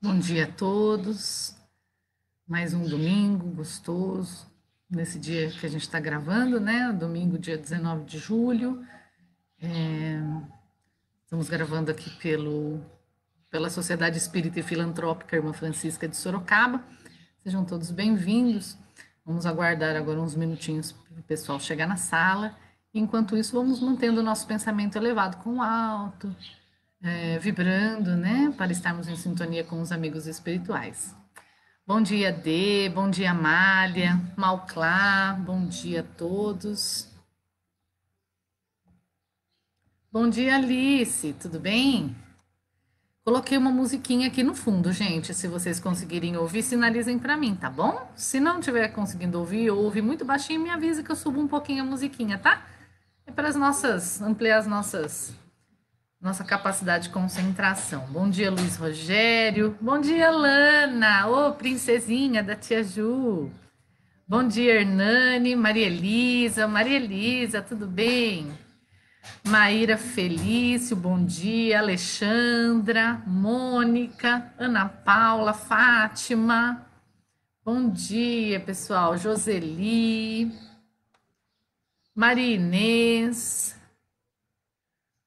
Bom dia a todos. Mais um domingo gostoso, nesse dia que a gente está gravando, né? Domingo, dia 19 de julho. Estamos gravando aqui pela Sociedade Espírita e Filantrópica Irmã Francisca de Sorocaba. Sejam todos bem-vindos. Vamos aguardar agora uns minutinhos para o pessoal chegar na sala. Enquanto isso, vamos mantendo o nosso pensamento elevado com o alto, vibrando, né? Para estarmos em sintonia com os amigos espirituais. Bom dia, Dê, bom dia, Amália, Malclá, bom dia a todos. Bom dia, Alice, tudo bem? Coloquei uma musiquinha aqui no fundo, gente. Se vocês conseguirem ouvir, sinalizem para mim, tá bom? Se não estiver conseguindo ouvir, ou ouvir muito baixinho, me avisa que eu subo um pouquinho a musiquinha, tá? É para ampliar nossa capacidade de concentração. Bom dia, Luiz Rogério. Bom dia, Lana. Ô, princesinha da tia Ju. Bom dia, Hernani, Maria Elisa, tudo bem? Maíra Felício, bom dia, Alexandra, Mônica, Ana Paula, Fátima, bom dia, pessoal, Joseli, Maria Inês,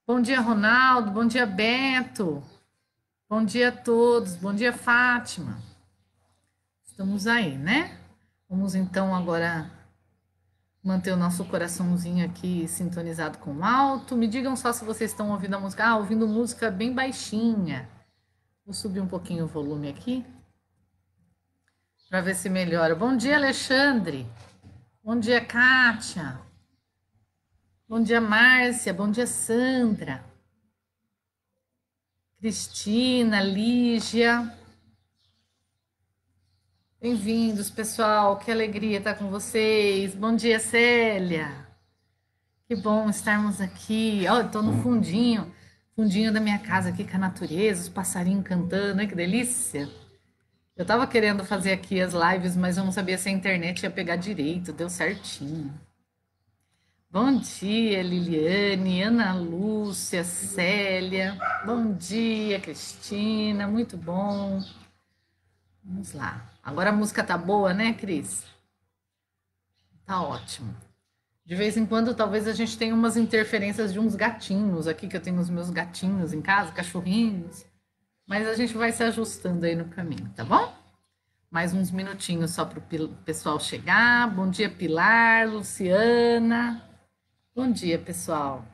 bom dia, Ronaldo, bom dia, Beto, bom dia a todos, bom dia, Fátima, estamos aí, né? Vamos então agora manter o nosso coraçãozinho aqui sintonizado com o alto. Me digam só se vocês estão ouvindo a música. Ah, ouvindo música bem baixinha. Vou subir um pouquinho o volume aqui para ver se melhora. Bom dia, Alexandre. Bom dia, Kátia. Bom dia, Márcia. Bom dia, Sandra. Cristina, Lígia. Bem-vindos, pessoal. Que alegria estar com vocês. Bom dia, Célia. Que bom estarmos aqui. Ó, estou no fundinho da minha casa aqui com a natureza, os passarinhos cantando, que delícia. Eu estava querendo fazer aqui as lives, mas eu não sabia se a internet ia pegar direito, deu certinho. Bom dia, Liliane, Ana Lúcia, Célia. Bom dia, Cristina, muito bom. Vamos lá. Agora a música tá boa, né, Cris? Tá ótimo. De vez em quando, talvez a gente tenha umas interferências de uns gatinhos aqui, que eu tenho os meus gatinhos em casa, cachorrinhos. Mas a gente vai se ajustando aí no caminho, tá bom? Mais uns minutinhos só para o pessoal chegar. Bom dia, Pilar, Luciana. Bom dia, pessoal.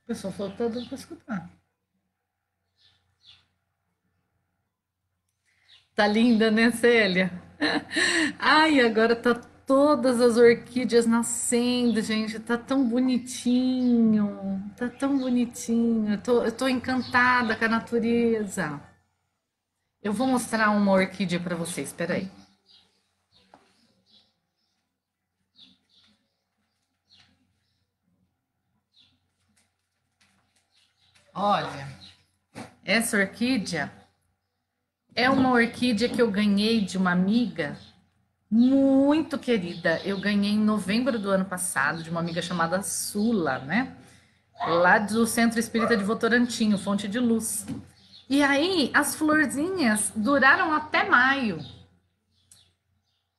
O pessoal faltando para escutar. Tá linda, né, Célia? Ai, agora tá todas as orquídeas nascendo, gente. Tá tão bonitinho. Tá tão bonitinho. Eu tô encantada com a natureza. Eu vou mostrar uma orquídea para vocês. Espera aí. Olha, essa orquídea é uma orquídea que eu ganhei de uma amiga muito querida. Eu ganhei em novembro do ano passado de uma amiga chamada Sula, né? Lá do Centro Espírita de Votorantim, Fonte de Luz. E aí, as florzinhas duraram até maio.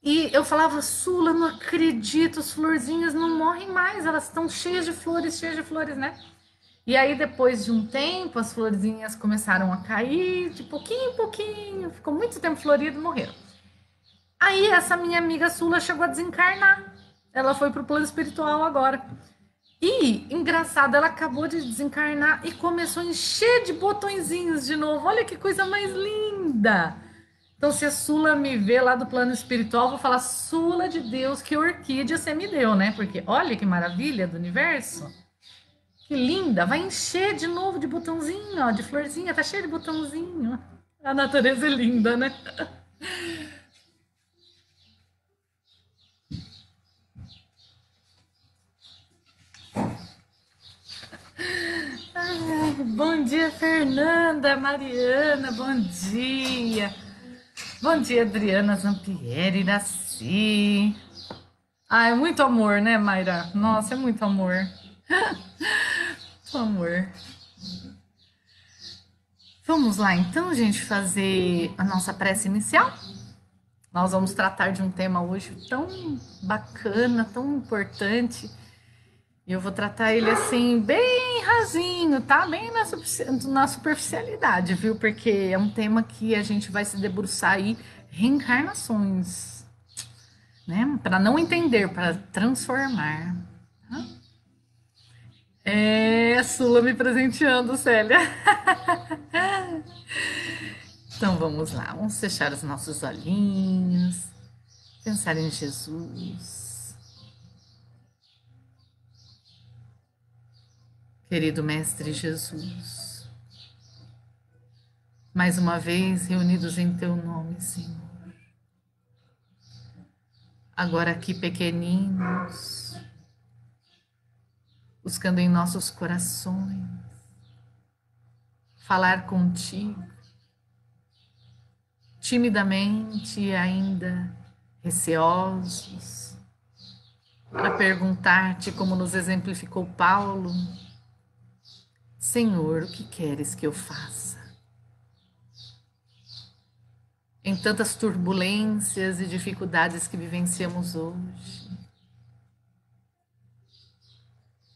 E eu falava, Sula, não acredito, as florzinhas não morrem mais, elas estão cheias de flores, né? E aí, depois de um tempo, as florzinhas começaram a cair, de pouquinho em pouquinho, ficou muito tempo florido e morreram. Aí, essa minha amiga Sula chegou a desencarnar. Ela foi pro plano espiritual agora. E, engraçado, ela acabou de desencarnar e começou a encher de botõezinhos de novo. Olha que coisa mais linda! Então, se a Sula me vê lá do plano espiritual, eu vou falar: Sula de Deus, que orquídea você me deu, né? Porque olha que maravilha do universo. Que linda! Vai encher de novo de botãozinho, ó, de florzinha, tá cheio de botãozinho. A natureza é linda, né? Bom dia, Fernanda, Mariana, bom dia. Bom dia, Adriana Zampieri, Iraci. Ah, é muito amor, né, Mayra? Nossa, é muito amor. Muito amor. Vamos lá, então, gente, fazer a nossa prece inicial? Nós vamos tratar de um tema hoje tão bacana, tão importante. E eu vou tratar ele assim, bem rasinho, tá? Bem na superficialidade, viu? Porque é um tema que a gente vai se debruçar aí, reencarnações, né? Para não entender, para transformar. Tá? É a Sula me presenteando, Célia. Então vamos lá, vamos fechar os nossos olhinhos, pensar em Jesus. Querido Mestre Jesus, mais uma vez reunidos em Teu nome, Senhor. Agora aqui pequeninos, buscando em nossos corações, falar contigo, timidamente e ainda receosos, para perguntar-te, como nos exemplificou Paulo, Senhor, o que queres que eu faça? Em tantas turbulências e dificuldades que vivenciamos hoje,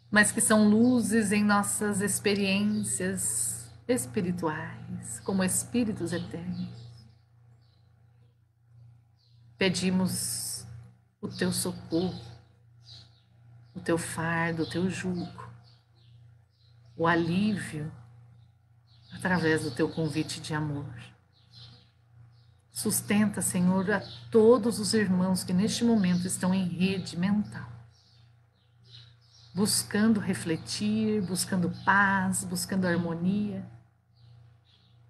mas que são luzes em nossas experiências espirituais, como espíritos eternos. Pedimos o teu socorro, o teu fardo, o teu jugo, o alívio através do teu convite de amor. Sustenta, Senhor, a todos os irmãos que neste momento estão em rede mental, buscando refletir, buscando paz, buscando harmonia,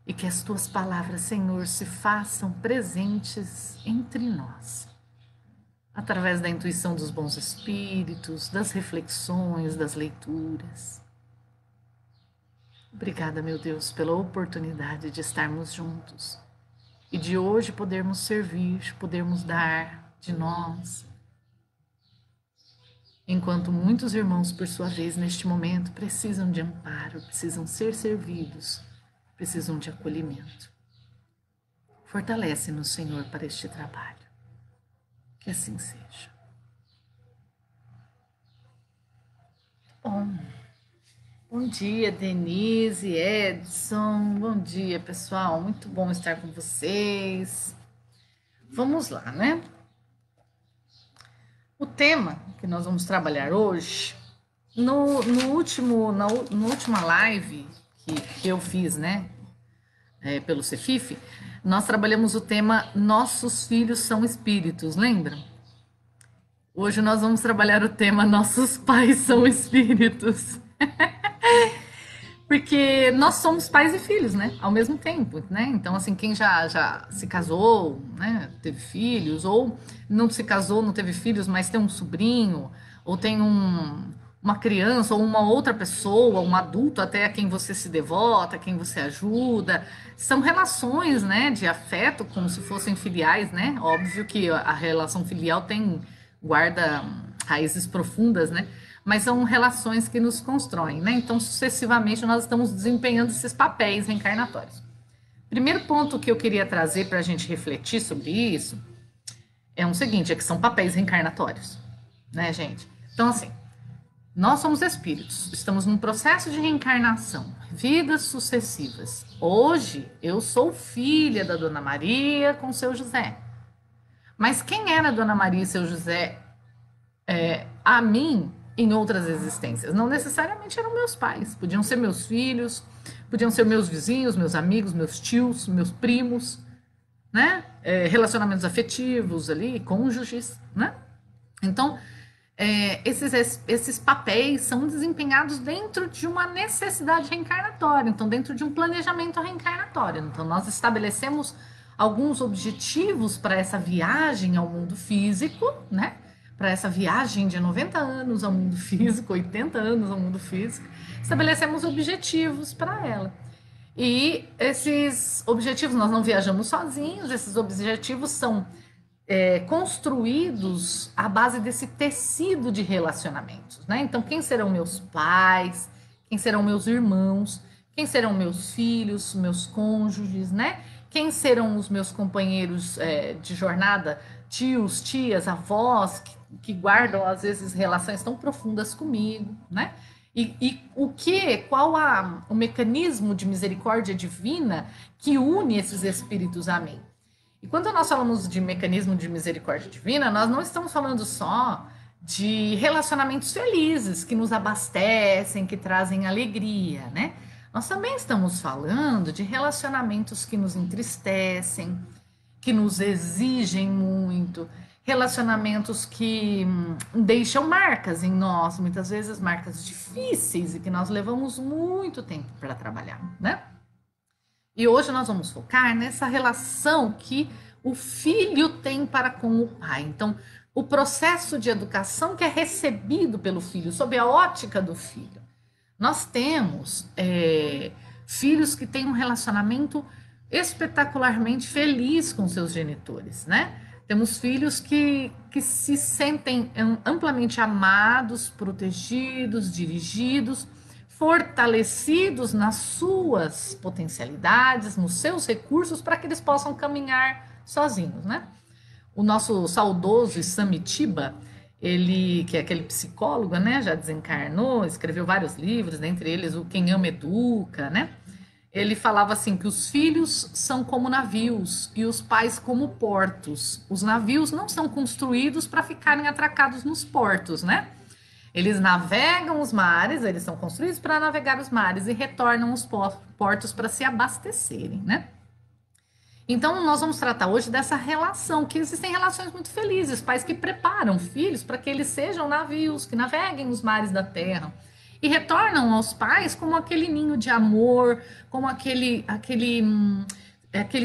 e que as tuas palavras, Senhor, se façam presentes entre nós, através da intuição dos bons espíritos, das reflexões, das leituras. Obrigada, meu Deus, pela oportunidade de estarmos juntos e de hoje podermos servir, podermos dar de nós, enquanto muitos irmãos, por sua vez, neste momento, precisam de amparo, precisam ser servidos, precisam de acolhimento. Fortalece-nos, Senhor, para este trabalho. Que assim seja. Bom dia, Denise, Edson. Bom dia, pessoal. Muito bom estar com vocês. Vamos lá, né? O tema que nós vamos trabalhar hoje, na última live que eu fiz, né, pelo Cefif, nós trabalhamos o tema Nossos Filhos são Espíritos, lembram? Hoje nós vamos trabalhar o tema Nossos Pais são Espíritos. Porque nós somos pais e filhos, né? Ao mesmo tempo, né? Então, assim, quem já se casou, né? Teve filhos, ou não se casou, não teve filhos, mas tem um sobrinho, ou tem uma criança, ou uma outra pessoa, um adulto até a quem você se devota, a quem você ajuda. São relações, né? De afeto, como se fossem filiais, né? Óbvio que a relação filial guarda raízes profundas, né? Mas são relações que nos constroem, né? Então, sucessivamente, nós estamos desempenhando esses papéis reencarnatórios. Primeiro ponto que eu queria trazer para a gente refletir sobre isso é o seguinte, é que são papéis reencarnatórios, né, gente? Então, assim, nós somos espíritos, estamos num processo de reencarnação, vidas sucessivas. Hoje, eu sou filha da Dona Maria com o seu José. Mas quem era a Dona Maria e seu José a mim em outras existências? Não necessariamente eram meus pais, podiam ser meus filhos, podiam ser meus vizinhos, meus amigos, meus tios, meus primos, né? Relacionamentos afetivos ali, cônjuges, né? Então, esses papéis são desempenhados dentro de uma necessidade reencarnatória, então dentro de um planejamento reencarnatório. Então, nós estabelecemos alguns objetivos para essa viagem ao mundo físico, né? para essa viagem de 90 anos ao mundo físico, 80 anos ao mundo físico, estabelecemos objetivos para ela. E esses objetivos, nós não viajamos sozinhos, esses objetivos são construídos à base desse tecido de relacionamentos, né? Então, quem serão meus pais? Quem serão meus irmãos? Quem serão meus filhos, meus cônjuges, né? Quem serão os meus companheiros de jornada, tios, tias, avós, que guardam, às vezes, relações tão profundas comigo, né? Qual o mecanismo de misericórdia divina que une esses espíritos a mim? E quando nós falamos de mecanismo de misericórdia divina, nós não estamos falando só de relacionamentos felizes que nos abastecem, que trazem alegria, né? Nós também estamos falando de relacionamentos que nos entristecem, que nos exigem muito, relacionamentos que deixam marcas em nós, muitas vezes marcas difíceis e que nós levamos muito tempo para trabalhar, né? E hoje nós vamos focar nessa relação que o filho tem para com o pai. Então, o processo de educação que é recebido pelo filho, sob a ótica do filho. Nós temos filhos que têm um relacionamento espetacularmente feliz com seus genitores, né? Temos filhos que se sentem amplamente amados, protegidos, dirigidos, fortalecidos nas suas potencialidades, nos seus recursos, para que eles possam caminhar sozinhos, né? O nosso saudoso Samitiba, ele, que é aquele psicólogo, né, já desencarnou, escreveu vários livros, dentre eles o Quem Ama Educa, né? Ele falava assim que os filhos são como navios e os pais como portos. Os navios não são construídos para ficarem atracados nos portos, né? Eles navegam os mares, eles são construídos para navegar os mares e retornam os portos para se abastecerem, né? Então, nós vamos tratar hoje dessa relação, que existem relações muito felizes, pais que preparam filhos para que eles sejam navios, que naveguem os mares da terra e retornam aos pais como aquele ninho de amor, como aquele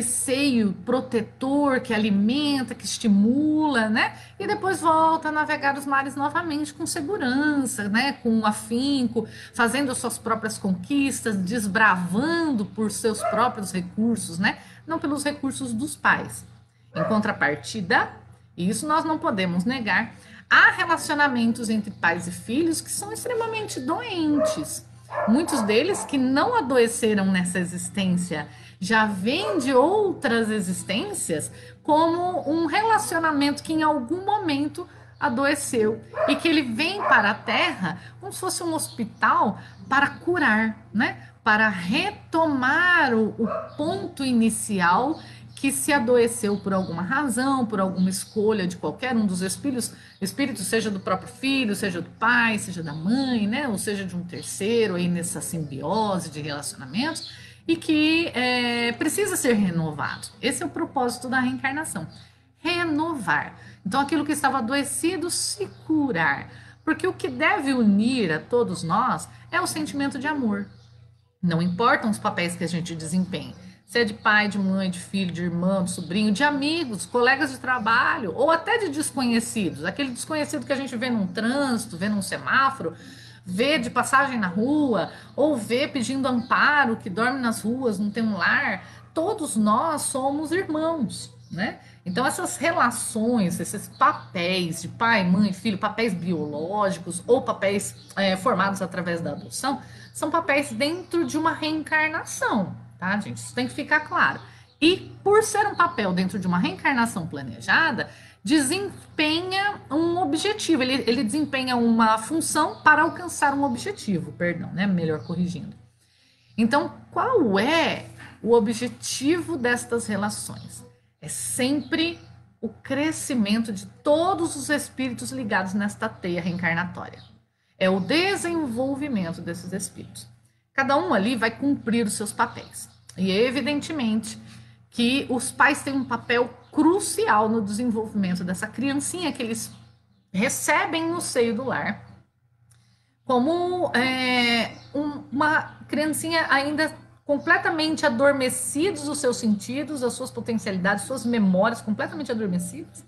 seio protetor que alimenta, que estimula, né? E depois volta a navegar os mares novamente com segurança, né? Com afinco, fazendo as suas próprias conquistas, desbravando por seus próprios recursos, né? Não pelos recursos dos pais. Em contrapartida, isso nós não podemos negar, há relacionamentos entre pais e filhos que são extremamente doentes. Muitos deles que não adoeceram nessa existência, já vêm de outras existências como um relacionamento que em algum momento adoeceu e que ele vem para a Terra como se fosse um hospital para curar, né? Para retomar o ponto inicial que se adoeceu por alguma razão, por alguma escolha de qualquer um dos espíritos, seja do próprio filho, seja do pai, seja da mãe, né? Ou seja de um terceiro aí nessa simbiose de relacionamentos, e que precisa ser renovado. Esse é o propósito da reencarnação, renovar. Então, aquilo que estava adoecido, se curar. Porque o que deve unir a todos nós é o sentimento de amor. Não importam os papéis que a gente desempenha. Se é de pai, de mãe, de filho, de irmão, de sobrinho, de amigos, colegas de trabalho, ou até de desconhecidos. Aquele desconhecido que a gente vê num trânsito, vê num semáforo, vê de passagem na rua, ou vê pedindo amparo, que dorme nas ruas, não tem um lar. Todos nós somos irmãos, né? Então, essas relações, esses papéis de pai, mãe, filho, papéis biológicos ou papéis formados através da adoção, são papéis dentro de uma reencarnação, tá, gente? Isso tem que ficar claro. E, por ser um papel dentro de uma reencarnação planejada, desempenha um objetivo, ele desempenha uma função para alcançar um objetivo, perdão, né? Melhor corrigindo. Então, qual é o objetivo destas relações? É sempre o crescimento de todos os espíritos ligados nesta teia reencarnatória. É o desenvolvimento desses espíritos. Cada um ali vai cumprir os seus papéis. E é evidentemente que os pais têm um papel crucial no desenvolvimento dessa criancinha que eles recebem no seio do lar, como uma criancinha ainda completamente adormecidos os seus sentidos, as suas potencialidades, suas memórias completamente adormecidas,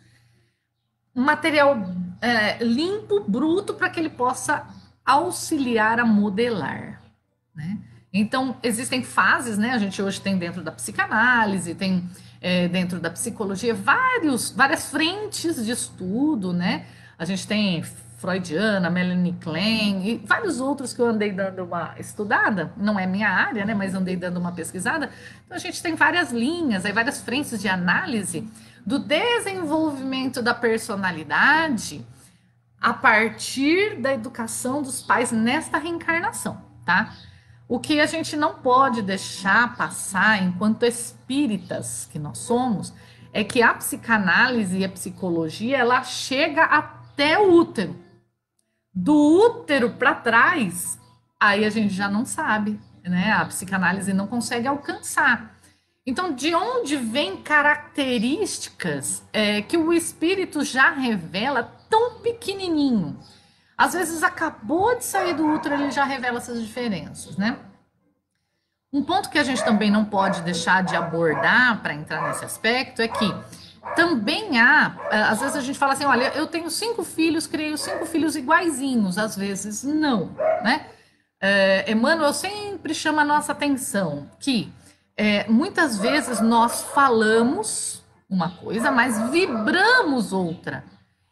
um material limpo, bruto, para que ele possa auxiliar a modelar, né? Então, existem fases, né? A gente hoje tem dentro da psicanálise, tem dentro da psicologia várias frentes de estudo, né? A gente tem freudiana, Melanie Klein e vários outros que eu andei dando uma estudada, não é minha área, né? Mas andei dando uma pesquisada. Então, a gente tem várias linhas, aí várias frentes de análise do desenvolvimento da personalidade a partir da educação dos pais nesta reencarnação, tá? O que a gente não pode deixar passar enquanto espíritas que nós somos é que a psicanálise e a psicologia ela chega até o útero. Do útero para trás, aí a gente já não sabe, né? A psicanálise não consegue alcançar. Então, de onde vem características que o espírito já revela tão pequenininho? Às vezes acabou de sair do útero, ele já revela essas diferenças, né? Um ponto que a gente também não pode deixar de abordar para entrar nesse aspecto é que também às vezes a gente fala assim, olha, eu tenho 5 filhos, criei os 5 filhos iguaizinhos, às vezes não, né? Emmanuel sempre chama a nossa atenção que muitas vezes nós falamos uma coisa, mas vibramos outra.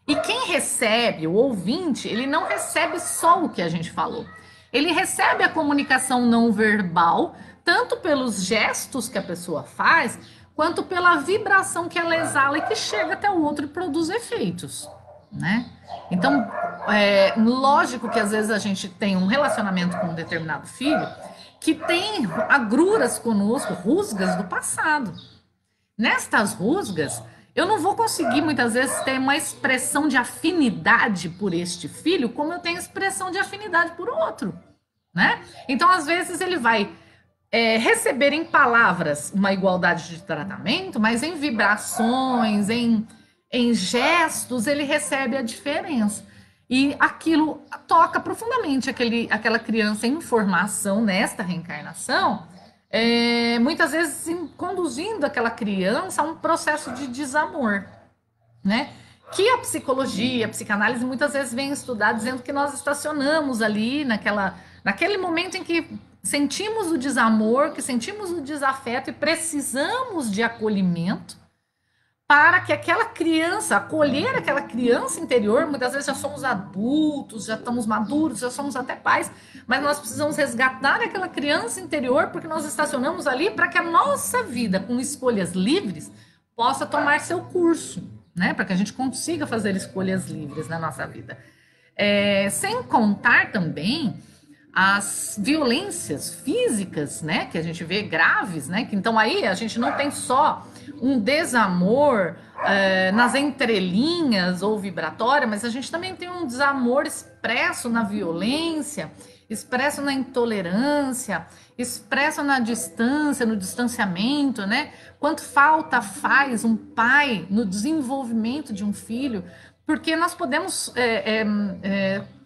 E quem recebe, o ouvinte, ele não recebe só o que a gente falou. Ele recebe a comunicação não verbal, tanto pelos gestos que a pessoa faz, quanto pela vibração que ela exala e que chega até o outro e produz efeitos, né? Então, lógico que às vezes a gente tem um relacionamento com um determinado filho que tem agruras conosco, rusgas do passado. Nestas rusgas, eu não vou conseguir muitas vezes ter uma expressão de afinidade por este filho, como eu tenho expressão de afinidade por outro, né? Então, às vezes, ele vai receber em palavras uma igualdade de tratamento, mas em vibrações, em gestos, ele recebe a diferença. E aquilo toca profundamente aquela criança em formação nesta reencarnação, muitas vezes conduzindo aquela criança a um processo de desamor, né? Que a psicologia, a psicanálise muitas vezes vem estudar dizendo que nós estacionamos ali naquele momento em que sentimos o desamor, que sentimos o desafeto e precisamos de acolhimento para que aquela criança, acolher aquela criança interior, muitas vezes já somos adultos, já estamos maduros, já somos até pais, mas nós precisamos resgatar aquela criança interior porque nós estacionamos ali para que a nossa vida, com escolhas livres, possa tomar seu curso, né? Para que a gente consiga fazer escolhas livres na nossa vida. Sem contar também as violências físicas, né, que a gente vê graves, né, que então aí a gente não tem só um desamor nas entrelinhas ou vibratória, mas a gente também tem um desamor expresso na violência, expresso na intolerância, expresso na distância, no distanciamento, né? Quanto falta faz um pai no desenvolvimento de um filho, porque nós podemos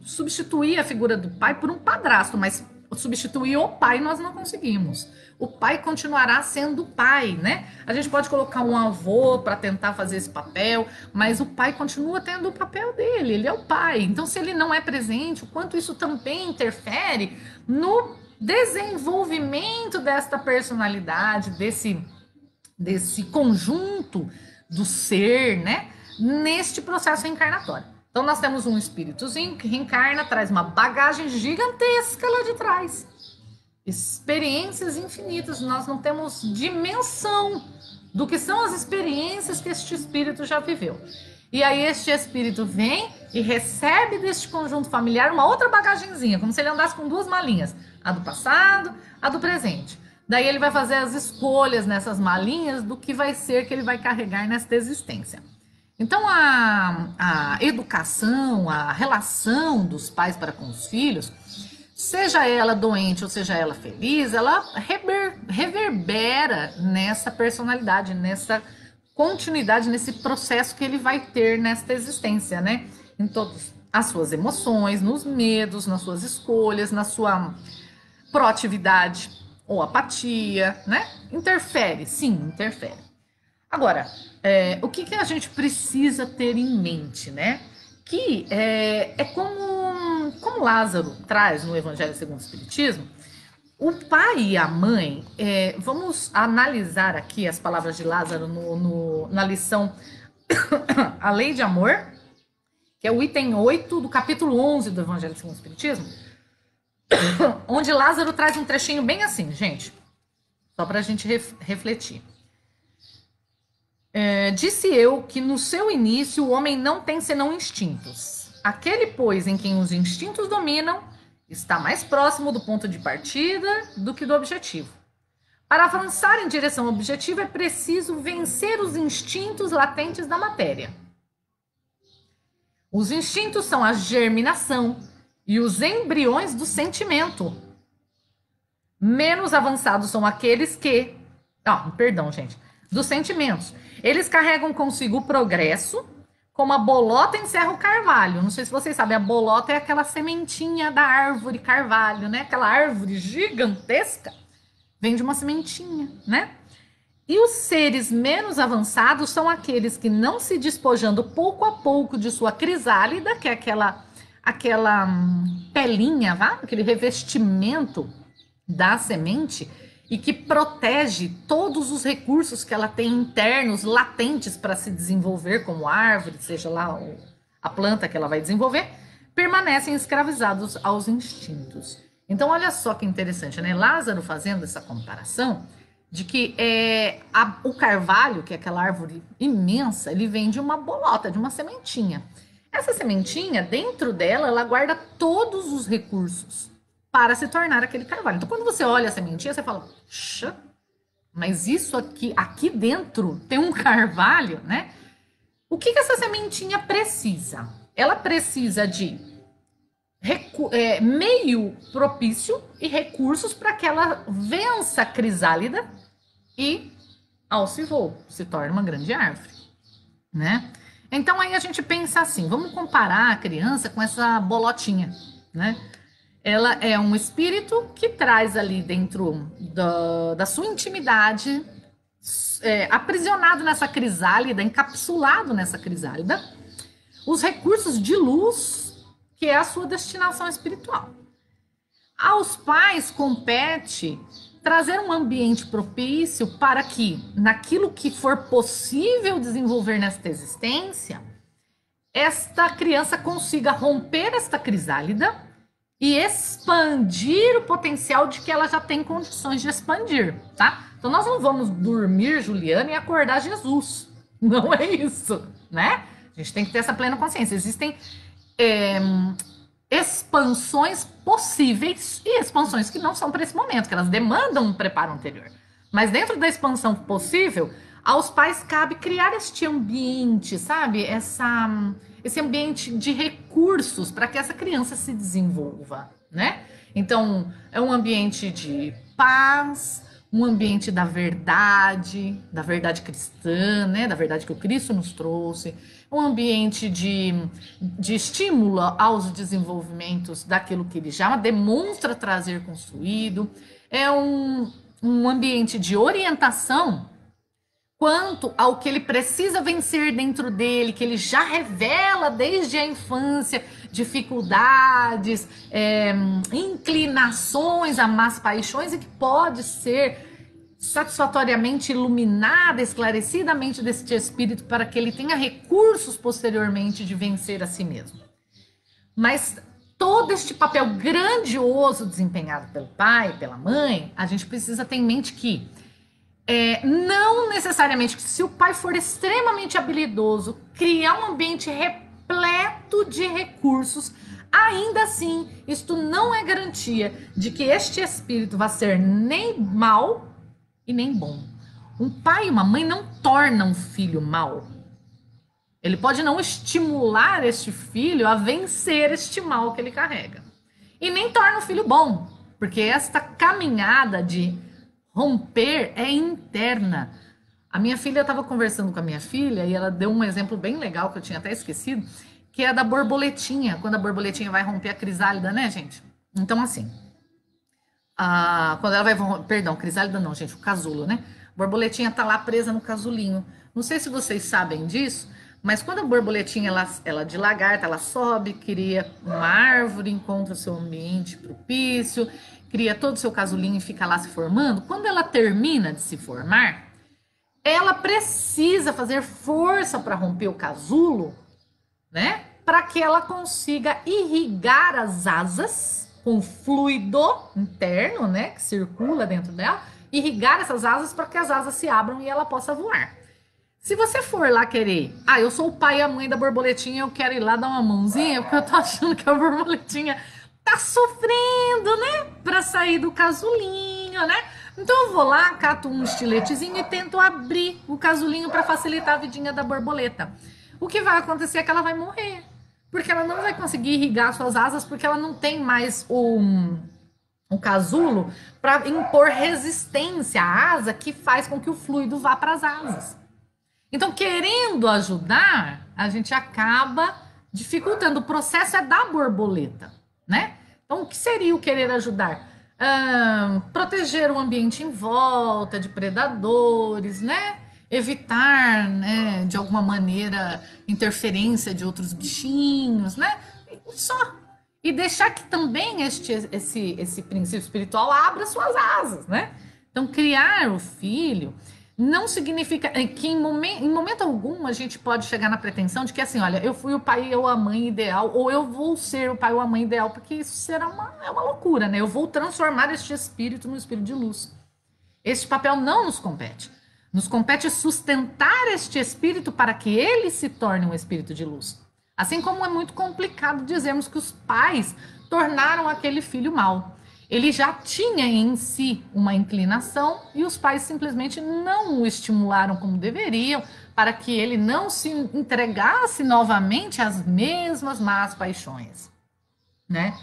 substituir a figura do pai por um padrasto, mas substituir o pai nós não conseguimos. O pai continuará sendo pai, né? A gente pode colocar um avô para tentar fazer esse papel, mas o pai continua tendo o papel dele, ele é o pai. Então, se ele não é presente, o quanto isso também interfere no desenvolvimento desta personalidade, desse conjunto do ser, né? Neste processo reencarnatório. Então, nós temos um espíritozinho que reencarna, traz uma bagagem gigantesca lá de trás. Experiências infinitas, nós não temos dimensão do que são as experiências que este espírito já viveu. E aí este espírito vem e recebe deste conjunto familiar uma outra bagagenzinha, como se ele andasse com 2 malinhas, a do passado, a do presente. Daí ele vai fazer as escolhas nessas malinhas do que vai ser que ele vai carregar nesta existência. Então, a educação, a relação dos pais para com os filhos, seja ela doente ou seja ela feliz, ela reverbera nessa personalidade, nessa continuidade, nesse processo que ele vai ter nesta existência, né? Em todas as suas emoções, nos medos, nas suas escolhas, na sua proatividade ou apatia, né? Interfere, sim, interfere. Agora, o que que a gente precisa ter em mente, né? Que é como Lázaro traz no Evangelho segundo o Espiritismo, o pai e a mãe, vamos analisar aqui as palavras de Lázaro na lição A Lei de Amor, que é o item 8 do capítulo 11 do Evangelho segundo o Espiritismo, onde Lázaro traz um trechinho bem assim, gente, só para a gente refletir. Disse eu que no seu início o homem não tem senão instintos. Aquele, pois, em quem os instintos dominam, está mais próximo do ponto de partida do que do objetivo. Para avançar em direção ao objetivo é preciso vencer os instintos latentes da matéria. Os instintos são a germinação e os embriões do sentimento. Menos avançados são aqueles que... perdão, gente. Dos sentimentos. Eles carregam consigo o progresso, como a bolota encerra o carvalho. Não sei se vocês sabem, a bolota é aquela sementinha da árvore carvalho, né? Aquela árvore gigantesca vem de uma sementinha, né? E os seres menos avançados são aqueles que, não se despojando pouco a pouco de sua crisálida, que é aquela pelinha, aquele revestimento da semente, e que protege todos os recursos que ela tem internos, latentes para se desenvolver como árvore, seja lá a planta que ela vai desenvolver, permanecem escravizados aos instintos. Então, olha só que interessante, né? Lázaro fazendo essa comparação de que o carvalho, que é aquela árvore imensa, ele vem de uma bolota, de uma sementinha. Essa sementinha, dentro dela, ela guarda todos os recursos para se tornar aquele carvalho. Então, quando você olha a sementinha, você fala, puxa, mas isso aqui dentro tem um carvalho, né? O que essa sementinha precisa? Ela precisa de meio propício e recursos para que ela vença a crisálida e, ao se voar, se torne uma grande árvore, né? Então, aí a gente pensa assim, vamos comparar a criança com essa bolotinha, né? Ela é um espírito que traz ali dentro da sua intimidade, aprisionado nessa crisálida, encapsulado nessa crisálida, os recursos de luz, que é a sua destinação espiritual. Aos pais compete trazer um ambiente propício para que, naquilo que for possível desenvolver nesta existência, esta criança consiga romper esta crisálida e expandir o potencial de que ela já tem condições de expandir, tá? Então, nós não vamos dormir, Juliana, e acordar Jesus. Não é isso, né? A gente tem que ter essa plena consciência. Existem expansões possíveis e expansões que não são para esse momento, que elas demandam um preparo anterior. Mas dentro da expansão possível, aos pais cabe criar este ambiente, sabe? Esse ambiente de recursos para que essa criança se desenvolva, né? Então, é um ambiente de paz, um ambiente da verdade cristã, né? Da verdade que o Cristo nos trouxe, um ambiente de estímulo aos desenvolvimentos daquilo que ele já demonstra trazer construído, é um ambiente de orientação quanto ao que ele precisa vencer dentro dele, que ele já revela desde a infância, dificuldades, inclinações a más paixões, e que pode ser satisfatoriamente iluminada, esclarecida a mente deste espírito para que ele tenha recursos posteriormente de vencer a si mesmo. Mas todo este papel grandioso desempenhado pelo pai, pela mãe, a gente precisa ter em mente que não necessariamente que, se o pai for extremamente habilidoso, criar um ambiente repleto de recursos, ainda assim, isto não é garantia de que este espírito vai ser nem mal e nem bom. Um pai e uma mãe não tornam um filho mal. Ele pode não estimular este filho a vencer este mal que ele carrega. E nem torna o filho bom, porque esta caminhada de romper é interna. A minha filha, estava conversando com a minha filha e ela deu um exemplo bem legal que eu tinha até esquecido, que é da borboletinha, quando a borboletinha vai romper a crisálida, né, gente? Então, assim, quando ela vai... Perdão, crisálida não, gente, o casulo, né? A borboletinha tá lá presa no casulinho. Não sei se vocês sabem disso, mas quando a borboletinha, ela de lagarta, ela sobe, cria uma árvore, encontra o seu ambiente propício, cria todo o seu casulinho e fica lá se formando. Quando ela termina de se formar, ela precisa fazer força para romper o casulo, né? Para que ela consiga irrigar as asas com fluido interno, né? Que circula dentro dela, irrigar essas asas para que as asas se abram e ela possa voar. Se você for lá querer, eu sou o pai e a mãe da borboletinha, eu quero ir lá dar uma mãozinha, porque eu tô achando que a borboletinha tá sofrendo, né? Pra sair do casulinho, né? Então eu vou lá, cato um estiletezinho e tento abrir o casulinho para facilitar a vidinha da borboleta. O que vai acontecer é que ela vai morrer, porque ela não vai conseguir irrigar suas asas, porque ela não tem mais o casulo para impor resistência à asa que faz com que o fluido vá para as asas. Então, querendo ajudar, a gente acaba dificultando. O processo é da borboleta, né? Então, o que seria o querer ajudar? Proteger o ambiente em volta de predadores, né? Evitar, né, de alguma maneira, interferência de outros bichinhos, né? Só. E deixar que também esse princípio espiritual abra suas asas, né? Então, criar o filho não significa que em momento algum a gente pode chegar na pretensão de que assim, olha, eu fui o pai ou a mãe ideal, ou eu vou ser o pai ou a mãe ideal, porque isso será uma loucura, né? Eu vou transformar este espírito no espírito de luz. Este papel não nos compete. Nos compete sustentar este espírito para que ele se torne um espírito de luz. Assim como é muito complicado dizermos que os pais tornaram aquele filho mau. Ele já tinha em si uma inclinação e os pais simplesmente não o estimularam como deveriam para que ele não se entregasse novamente às mesmas más paixões, né?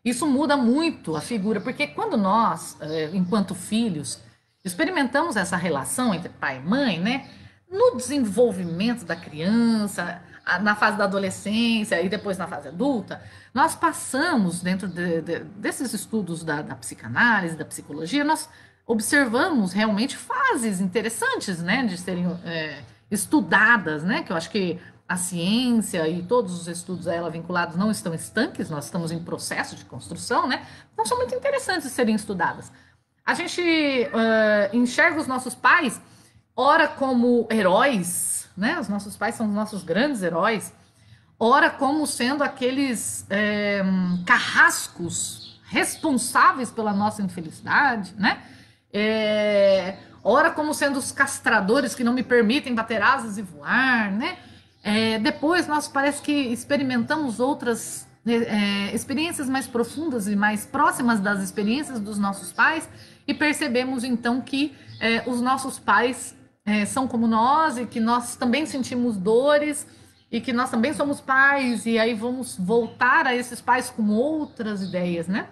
Isso muda muito a figura, porque quando nós, enquanto filhos, experimentamos essa relação entre pai e mãe, né? No desenvolvimento da criança, na fase da adolescência e depois na fase adulta, nós passamos, dentro desses estudos da psicanálise, da psicologia, nós observamos realmente fases interessantes, né, de serem estudadas, né, que eu acho que a ciência e todos os estudos a ela vinculados não estão estanques, nós estamos em processo de construção, né, então são muito interessantes de serem estudadas. A gente enxerga os nossos pais, ora como heróis, né? Os nossos pais são os nossos grandes heróis, ora como sendo aqueles carrascos responsáveis pela nossa infelicidade, né? Ora como sendo os castradores que não me permitem bater asas e voar, né? Depois nós parece que experimentamos outras experiências mais profundas e mais próximas das experiências dos nossos pais e percebemos então que os nossos pais são como nós e que nós também sentimos dores e que nós também somos pais e aí vamos voltar a esses pais com outras ideias, né?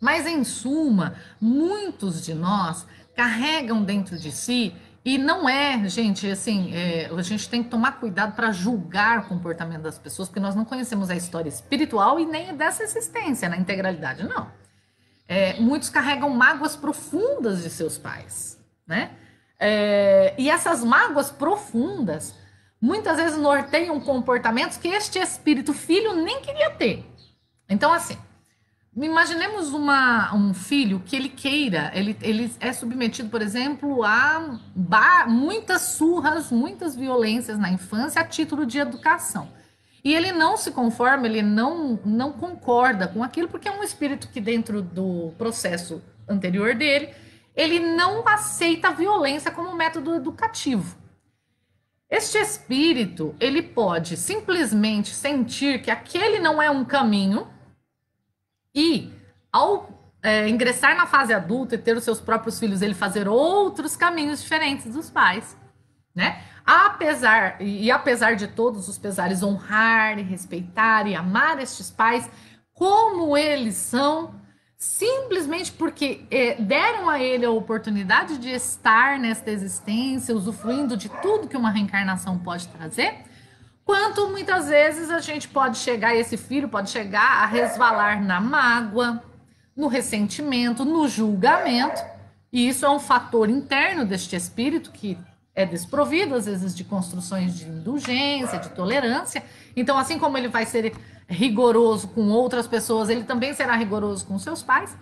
Mas em suma, muitos de nós carregam dentro de si e não gente, assim, a gente tem que tomar cuidado para julgar o comportamento das pessoas, porque nós não conhecemos a história espiritual e nem dessa existência na integralidade, não. Muitos carregam mágoas profundas de seus pais, né? E essas mágoas profundas muitas vezes norteiam comportamentos que este espírito filho nem queria ter. Então, assim, imaginemos um filho que ele queira, ele é submetido, por exemplo, a muitas surras, muitas violências na infância a título de educação. E ele não se conforma, ele não concorda com aquilo, porque é um espírito que dentro do processo anterior dele, ele não aceita a violência como método educativo. Este espírito, ele pode simplesmente sentir que aquele não é um caminho e, ao ingressar na fase adulta e ter os seus próprios filhos, ele fazer outros caminhos diferentes dos pais, né? Apesar de todos os pesares, honrar e respeitar e amar estes pais como eles são, simplesmente porque deram a ele a oportunidade de estar nesta existência, usufruindo de tudo que uma reencarnação pode trazer, quanto muitas vezes a gente pode chegar, esse filho pode chegar a resvalar na mágoa, no ressentimento, no julgamento, E isso é um fator interno deste espírito que é desprovido, às vezes, de construções de indulgência, de tolerância. Então, assim como ele vai ser rigoroso com outras pessoas, ele também será rigoroso com seus pais.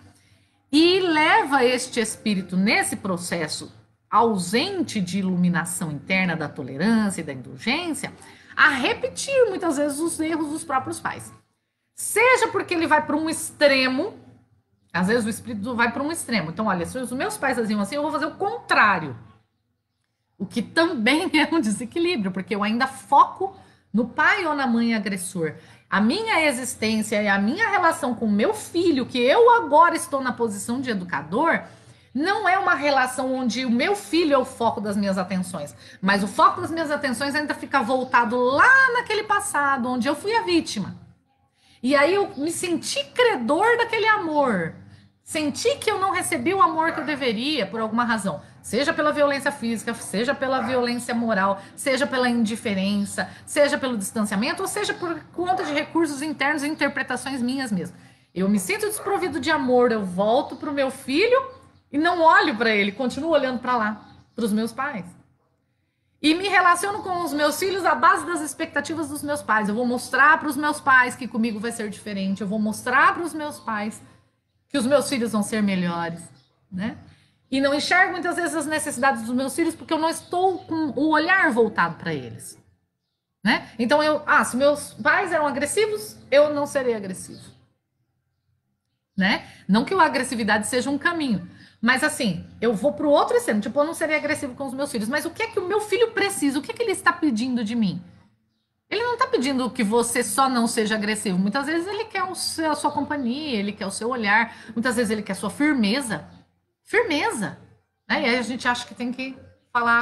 E leva este espírito nesse processo ausente de iluminação interna da tolerância e da indulgência a repetir muitas vezes os erros dos próprios pais. Seja porque ele vai para um extremo, às vezes o espírito vai para um extremo. Então, olha, se os meus pais faziam assim, eu vou fazer o contrário. O que também é um desequilíbrio, porque eu ainda foco no pai ou na mãe agressor. A minha existência e a minha relação com o meu filho, que eu agora estou na posição de educador, não é uma relação onde o meu filho é o foco das minhas atenções, mas o foco das minhas atenções ainda fica voltado lá naquele passado, onde eu fui a vítima. E aí eu me senti credor daquele amor. Senti que eu não recebi o amor que eu deveria por alguma razão. Seja pela violência física, seja pela violência moral, seja pela indiferença, seja pelo distanciamento, ou seja por conta de recursos internos e interpretações minhas mesmo. Eu me sinto desprovido de amor, eu volto para o meu filho e não olho para ele, continuo olhando para lá, para os meus pais. E me relaciono com os meus filhos à base das expectativas dos meus pais. Eu vou mostrar para os meus pais que comigo vai ser diferente. Eu vou mostrar para os meus pais que os meus filhos vão ser melhores, né? E não enxergo muitas vezes as necessidades dos meus filhos porque eu não estou com o olhar voltado para eles, né? Então se meus pais eram agressivos, eu não serei agressivo, né? Não que a agressividade seja um caminho, mas assim, eu vou para o outro extremo, tipo, eu não serei agressivo com os meus filhos, mas o que é que o meu filho precisa? O que é que ele está pedindo de mim? Ele não está pedindo que você só não seja agressivo. Muitas vezes ele quer a sua companhia, ele quer o seu olhar, muitas vezes ele quer a sua firmeza. Firmeza. Né? E aí a gente acha que tem que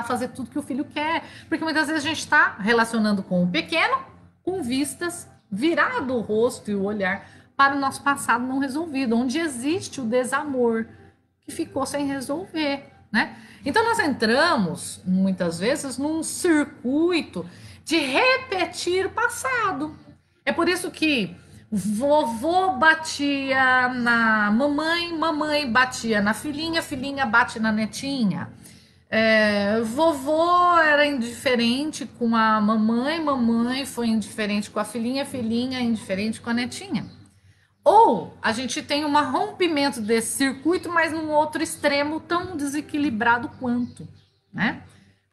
fazer tudo que o filho quer, porque muitas vezes a gente está relacionando com o pequeno, com vistas, virado o rosto e o olhar para o nosso passado não resolvido, onde existe o desamor que ficou sem resolver, né? Então nós entramos, muitas vezes, num circuito de repetir o passado. É por isso que vovô batia na mamãe, mamãe batia na filhinha, filhinha bate na netinha. Vovô era indiferente com a mamãe, mamãe foi indiferente com a filhinha, filhinha indiferente com a netinha. Ou a gente tem um rompimento desse circuito, mas num outro extremo tão desequilibrado quanto, né?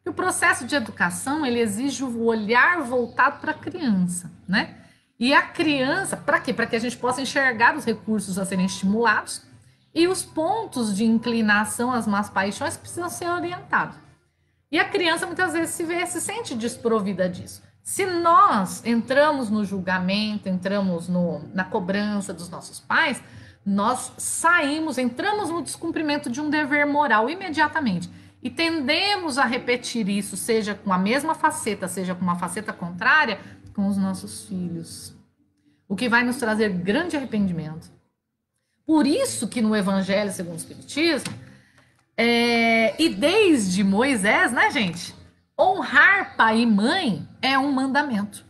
O processo de educação, ele exige o olhar voltado para a criança, né? E a criança, para quê? Para que a gente possa enxergar os recursos a serem estimulados e os pontos de inclinação às más paixões precisam ser orientados. E a criança muitas vezes se sente desprovida disso. Se nós entramos no julgamento, entramos na cobrança dos nossos pais, nós entramos no descumprimento de um dever moral imediatamente. E tendemos a repetir isso, seja com a mesma faceta, seja com uma faceta contrária, com os nossos filhos. O que vai nos trazer grande arrependimento. Por isso que no Evangelho segundo o Espiritismo, e desde Moisés, né, gente? Honrar pai e mãe é um mandamento.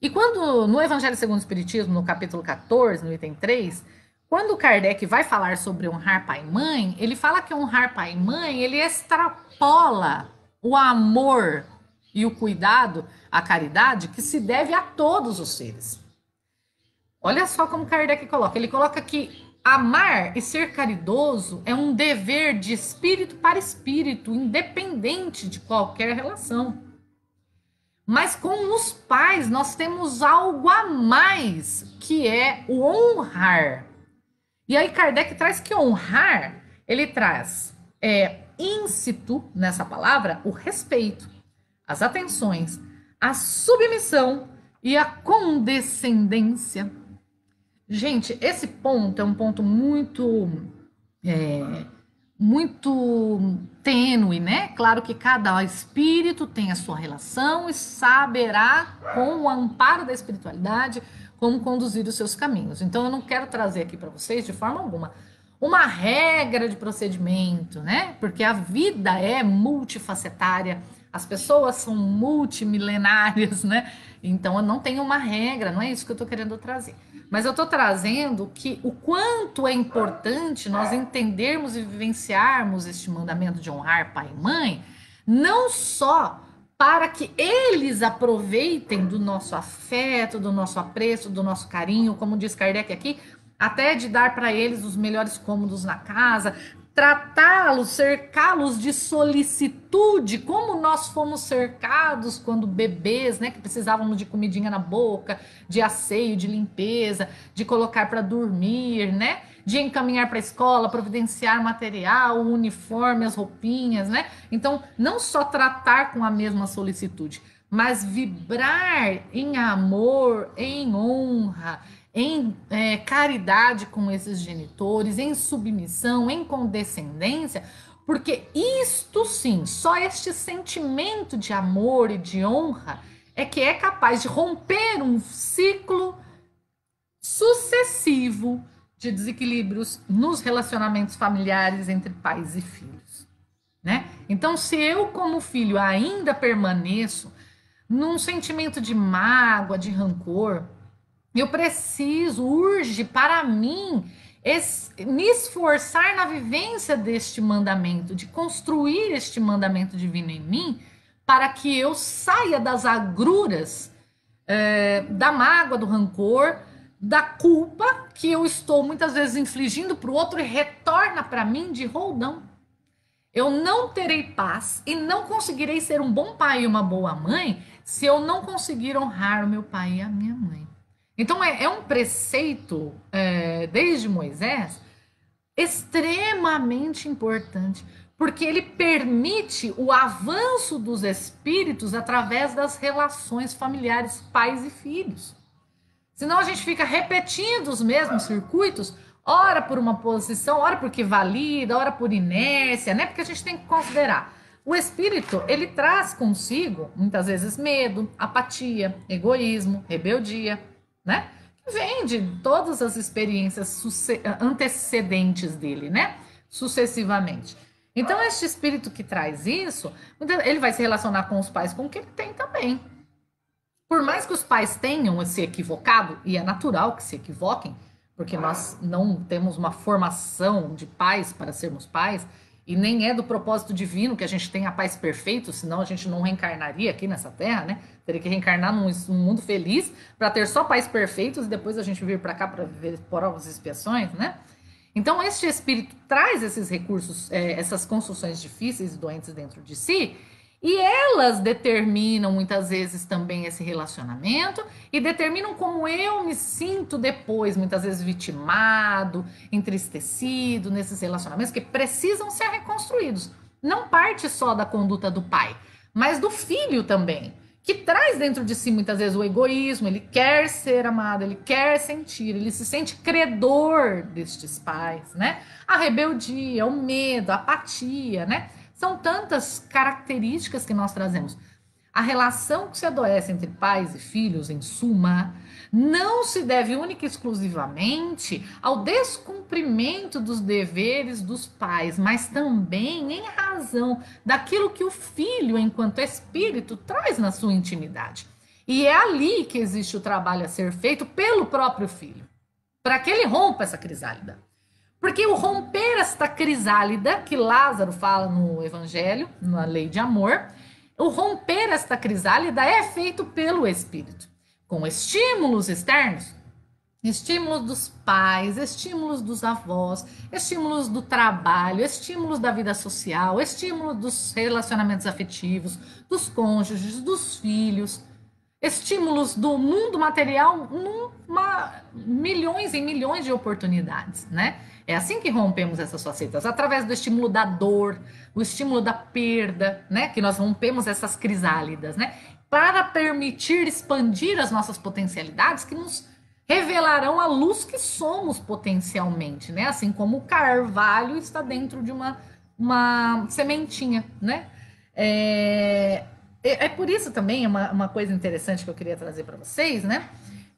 E quando no Evangelho segundo o Espiritismo, no capítulo 14, no item 3, quando Kardec vai falar sobre honrar pai e mãe, ele fala que honrar pai e mãe, ele extrapola o amor e o cuidado, a caridade, que se deve a todos os seres. Olha só como Kardec coloca. Ele coloca que amar e ser caridoso é um dever de espírito para espírito, independente de qualquer relação. Mas com os pais nós temos algo a mais, que é o honrar. E aí Kardec traz que honrar, ele traz íncito nessa palavra o respeito, as atenções, a submissão e a condescendência. Gente, esse ponto é um ponto muito tênue, né? Claro que cada espírito tem a sua relação e saberá, com o amparo da espiritualidade, como conduzir os seus caminhos. Então, eu não quero trazer aqui para vocês, de forma alguma, uma regra de procedimento, né? Porque a vida é multifacetária, As pessoas são multimilenárias, né? Então não tem uma regra, não é isso que eu estou querendo trazer. Mas eu estou trazendo que o quanto é importante nós entendermos e vivenciarmos este mandamento de honrar pai e mãe, não só para que eles aproveitem do nosso afeto, do nosso apreço, do nosso carinho, como diz Kardec aqui, até de dar para eles os melhores cômodos na casa, tratá-los, cercá-los de solicitude, como nós fomos cercados quando bebês, né, que precisávamos de comidinha na boca, de asseio, de limpeza, de colocar para dormir, né, de encaminhar para a escola, providenciar material, o uniforme, as roupinhas, né? Então, não só tratar com a mesma solicitude, mas vibrar em amor, em honra, em caridade com esses genitores, em submissão, em condescendência, porque isto sim, só este sentimento de amor e de honra é que é capaz de romper um ciclo sucessivo de desequilíbrios nos relacionamentos familiares entre pais e filhos, né? Então, se eu como filho ainda permaneço num sentimento de mágoa, de rancor, eu preciso, urge para mim, me esforçar na vivência deste mandamento, de construir este mandamento divino em mim, para que eu saia das agruras, da mágoa, do rancor, da culpa que eu estou muitas vezes infligindo para o outro e retorna para mim de roldão. Eu não terei paz e não conseguirei ser um bom pai e uma boa mãe se eu não conseguir honrar o meu pai e a minha mãe. Então é um preceito, desde Moisés, extremamente importante, porque ele permite o avanço dos espíritos através das relações familiares, pais e filhos. Senão a gente fica repetindo os mesmos circuitos, ora por uma posição, ora porque valida, ora por inércia, né? Porque a gente tem que considerar. O espírito, ele traz consigo, muitas vezes, medo, apatia, egoísmo, rebeldia, né? Que vem de todas as experiências antecedentes dele, né? Sucessivamente. Então, este espírito que traz isso, ele vai se relacionar com os pais com o que ele tem também. Por mais que os pais tenham se equivocado, e é natural que se equivoquem, porque nós não temos uma formação de pais para sermos pais, e nem é do propósito divino que a gente tenha pais perfeitos, senão a gente não reencarnaria aqui nessa terra, né? Teria que reencarnar num mundo feliz para ter só pais perfeitos e depois a gente vir para cá para viver provas e expiações, né? Então, este espírito traz esses recursos, essas construções difíceis e doentes dentro de si, e elas determinam muitas vezes também esse relacionamento e determinam como eu me sinto depois, muitas vezes vitimado, entristecido nesses relacionamentos que precisam ser reconstruídos. Não parte só da conduta do pai, mas do filho também, que traz dentro de si muitas vezes o egoísmo, ele quer ser amado, ele quer sentir, ele se sente credor destes pais, né? A rebeldia, o medo, a apatia, né? São tantas características que nós trazemos. A relação que se adoece entre pais e filhos, em suma, não se deve única e exclusivamente ao descumprimento dos deveres dos pais, mas também em razão daquilo que o filho, enquanto espírito, traz na sua intimidade. E é ali que existe o trabalho a ser feito pelo próprio filho, para que ele rompa essa crisálida. Porque o romper esta crisálida, que Lázaro fala no Evangelho, na lei de amor, o romper esta crisálida é feito pelo Espírito, com estímulos externos, estímulos dos pais, estímulos dos avós, estímulos do trabalho, estímulos da vida social, estímulos dos relacionamentos afetivos, dos cônjuges, dos filhos, estímulos do mundo material, milhões e milhões de oportunidades, né? É assim que rompemos essas facetas, através do estímulo da dor, o estímulo da perda, né? Que nós rompemos essas crisálidas, né? Para permitir expandir as nossas potencialidades que nos revelarão a luz que somos potencialmente, né? Assim como o carvalho está dentro de uma sementinha, né? Por isso também, uma coisa interessante que eu queria trazer para vocês, né?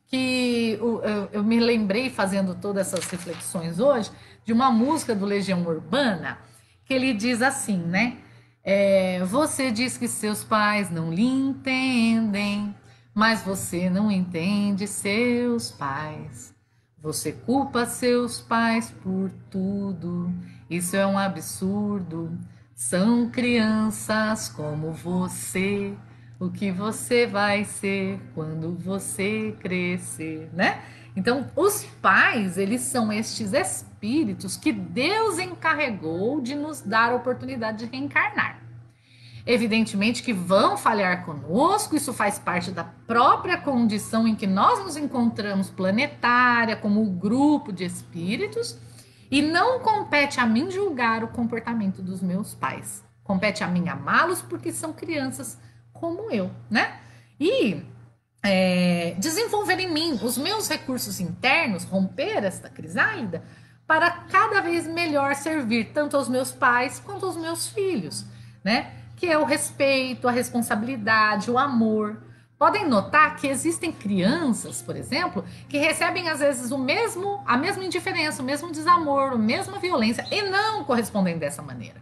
Que eu me lembrei, fazendo todas essas reflexões hoje, de uma música do Legião Urbana, que ele diz assim, né? Você diz que seus pais não lhe entendem, mas você não entende seus pais. Você culpa seus pais por tudo. Isso é um absurdo. São crianças como você. O que você vai ser quando você crescer, né? Então, os pais, eles são estes espíritos que Deus encarregou de nos dar a oportunidade de reencarnar. Evidentemente que vão falhar conosco, isso faz parte da própria condição em que nós nos encontramos planetária, como grupo de espíritos, e não compete a mim julgar o comportamento dos meus pais. Compete a mim amá-los porque são crianças como eu, né? E desenvolver em mim os meus recursos internos, romper esta crisálida, para cada vez melhor servir tanto aos meus pais quanto aos meus filhos, né? Que é o respeito, a responsabilidade, o amor. Podem notar que existem crianças, por exemplo, que recebem às vezes a mesma indiferença, o mesmo desamor, a mesma violência e não correspondem dessa maneira.